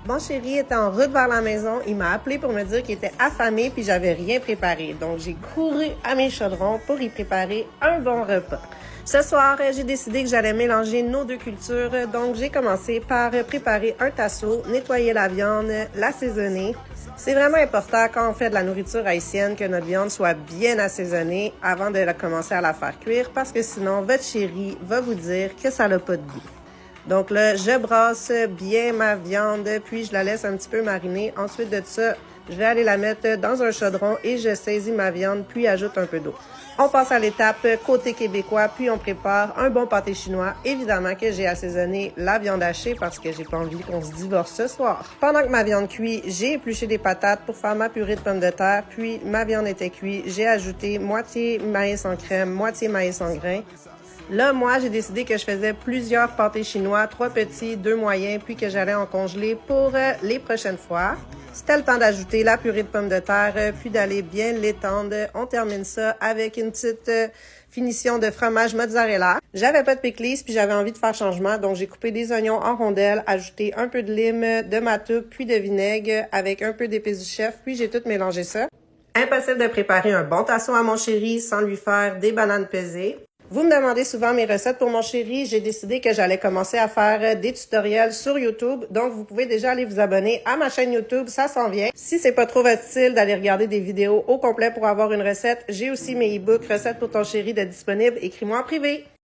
Mon chéri était en route vers la maison. Il m'a appelé pour me dire qu'il était affamé puis j'avais rien préparé. Donc, j'ai couru à mes chaudrons pour y préparer un bon repas. Ce soir, j'ai décidé que j'allais mélanger nos deux cultures. Donc, j'ai commencé par préparer un tasso, nettoyer la viande, l'assaisonner. C'est vraiment important quand on fait de la nourriture haïtienne que notre viande soit bien assaisonnée avant de commencer à la faire cuire parce que sinon, votre chéri va vous dire que ça n'a pas de goût. Donc là, je brasse bien ma viande, puis je la laisse un petit peu mariner. Ensuite de ça, je vais aller la mettre dans un chaudron et je saisis ma viande, puis ajoute un peu d'eau. On passe à l'étape côté québécois, puis on prépare un bon pâté chinois. Évidemment que j'ai assaisonné la viande hachée parce que j'ai pas envie qu'on se divorce ce soir. Pendant que ma viande cuit, j'ai épluché des patates pour faire ma purée de pommes de terre, puis ma viande était cuite. J'ai ajouté moitié maïs en crème, moitié maïs en grains. Là, moi, j'ai décidé que je faisais plusieurs pâtés chinois, 3 petits, 2 moyens, puis que j'allais en congeler pour les prochaines fois. C'était le temps d'ajouter la purée de pommes de terre, puis d'aller bien l'étendre. On termine ça avec une petite finition de fromage mozzarella. J'avais pas de pickles, puis j'avais envie de faire changement, donc j'ai coupé des oignons en rondelles, ajouté un peu de lime, de matoupe, puis de vinaigre avec un peu d'épices du chef, puis j'ai tout mélangé ça. Impossible de préparer un bon tasso à mon chéri sans lui faire des bananes pesées. Vous me demandez souvent mes recettes pour mon chéri. J'ai décidé que j'allais commencer à faire des tutoriels sur YouTube. Donc, vous pouvez déjà aller vous abonner à ma chaîne YouTube. Ça s'en vient. Si c'est pas trop votre style d'aller regarder des vidéos au complet pour avoir une recette, j'ai aussi mes e-books recettes pour ton chéri de disponibles. Écris-moi en privé.